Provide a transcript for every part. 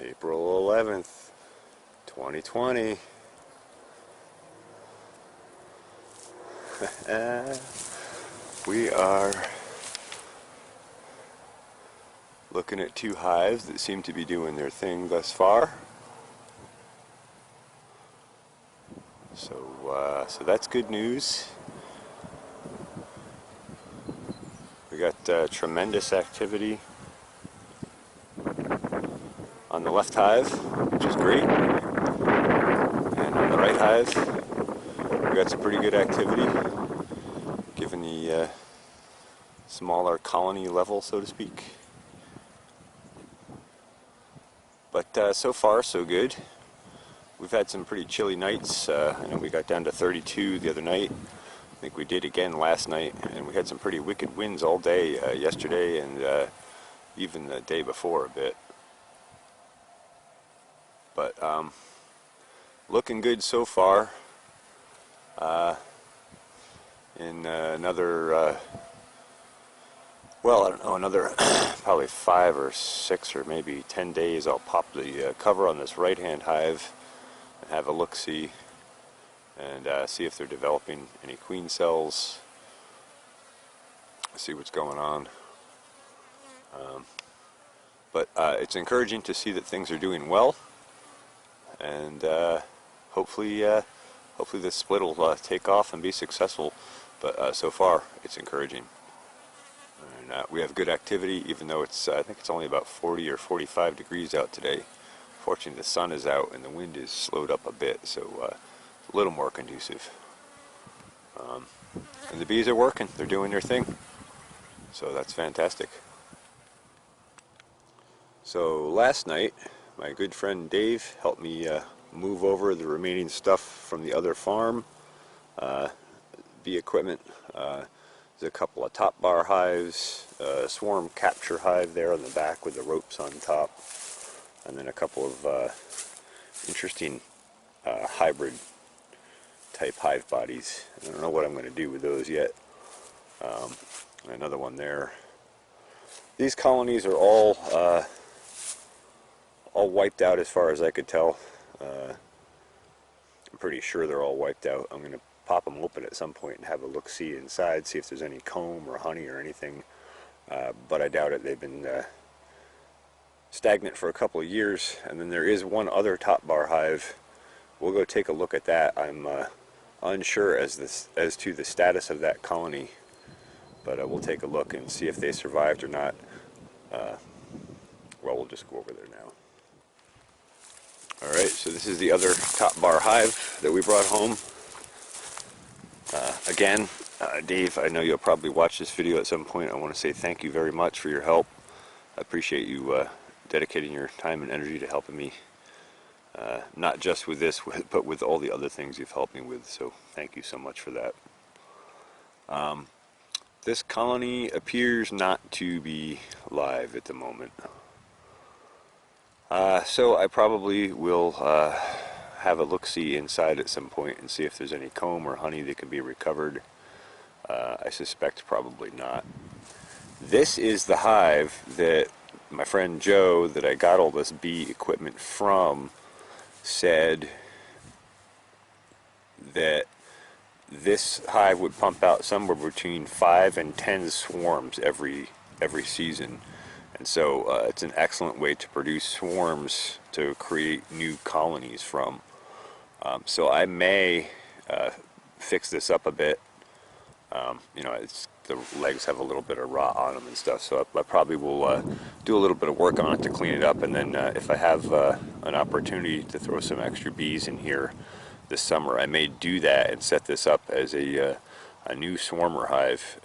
April 11th, 2020. We are looking at two hives that seem to be doing their thing thus far. So that's good news. We got tremendous activity on the left hive, which is great, and on the right hive we got some pretty good activity given the smaller colony level, so to speak. But so far so good. We've had some pretty chilly nights. I know we got down to 32 the other night. I think we did again last night, and we had some pretty wicked winds all day yesterday and even the day before a bit. But looking good so far. In another well, I don't know, another probably 5 or 6 or maybe 10 days, I'll pop the cover on this right-hand hive and have a look-see and see if they're developing any queen cells, see what's going on. But it's encouraging to see that things are doing well, and hopefully this split will take off and be successful. But so far, it's encouraging. And we have good activity, even though it's I think it's only about 40 or 45 degrees out today. Fortunately, the sun is out and the wind is slowed up a bit, so a little more conducive. And the bees are working; they're doing their thing, so that's fantastic. So last night, my good friend Dave helped me move over the remaining stuff from the other farm, bee equipment. There's a couple of Topbar hives, a swarm capture hive there on the back with the ropes on top, and then a couple of interesting hybrid type hive bodies. I don't know what I'm going to do with those yet. Another one there. These colonies are all wiped out as far as I could tell. I'm pretty sure they're all wiped out. I'm going to pop them open at some point and have a look-see inside, see if there's any comb or honey or anything. But I doubt it. They've been stagnant for a couple of years. And then there is one other Topbar hive. We'll go take a look at that. I'm unsure as to the status of that colony, but we'll take a look and see if they survived or not. Well, we'll just go over there now. Alright, so this is the other Topbar hive that we brought home. Again, Dave, I know you'll probably watch this video at some point. I want to say thank you very much for your help. I appreciate you dedicating your time and energy to helping me, not just with this, but with all the other things you've helped me with, so thank you so much for that. This colony appears not to be live at the moment. So I probably will have a look-see inside at some point and see if there's any comb or honey that can be recovered. I suspect probably not. This is the hive that my friend Joe, that I got all this bee equipment from, said that this hive would pump out somewhere between 5 and 10 swarms every season. And so it's an excellent way to produce swarms to create new colonies from. So I may fix this up a bit. You know, the legs have a little bit of rot on them and stuff, so I probably will do a little bit of work on it to clean it up, and then if I have an opportunity to throw some extra bees in here this summer, I may do that and set this up as a new swarmer hive.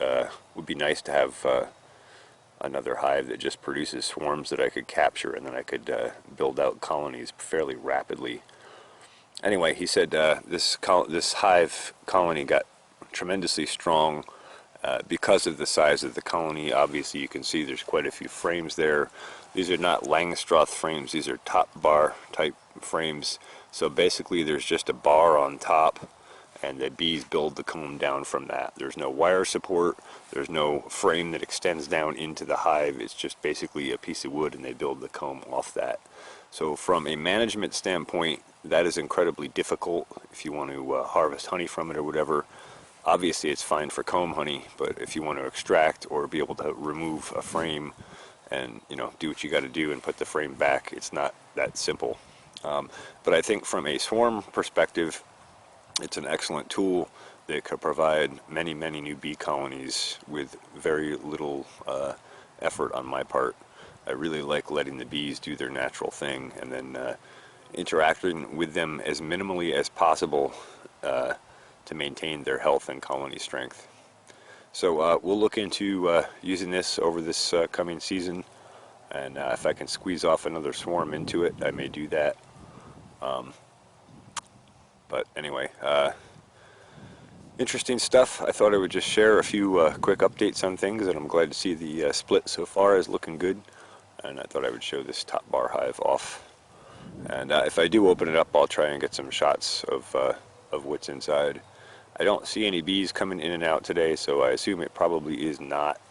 Would be nice to have another hive that just produces swarms that I could capture, and then I could build out colonies fairly rapidly. Anyway, he said this hive colony got tremendously strong because of the size of the colony. Obviously, you can see there's quite a few frames there. These are not Langstroth frames, these are Topbar type frames. So basically there's just a bar on top, and the bees build the comb down from that. There's no wire support, there's no frame that extends down into the hive. It's just basically a piece of wood, and they build the comb off that. So from a management standpoint, that is incredibly difficult if you want to harvest honey from it or whatever. Obviously it's fine for comb honey, but if you want to extract or be able to remove a frame and, you know, do what you got to do and put the frame back, it's not that simple. But I think from a swarm perspective, it's an excellent tool that could provide many, many new bee colonies with very little effort on my part. I really like letting the bees do their natural thing, and then interacting with them as minimally as possible to maintain their health and colony strength. So we'll look into using this over this coming season, and if I can squeeze off another swarm into it, I may do that. But anyway, interesting stuff. I thought I would just share a few quick updates on things, and I'm glad to see the split so far is looking good. And I thought I would show this Topbar hive off. And if I do open it up, I'll try and get some shots of what's inside. I don't see any bees coming in and out today, so I assume it probably is not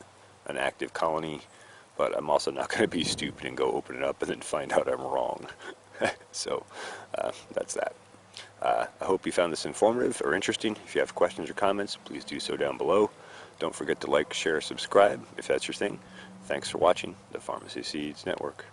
an active colony. But I'm also not going to be stupid and go open it up and then find out I'm wrong. So that's that. I hope you found this informative or interesting. If you have questions or comments, please do so down below. Don't forget to like, share, subscribe if that's your thing. Thanks for watching the Pharmacy Seeds Network.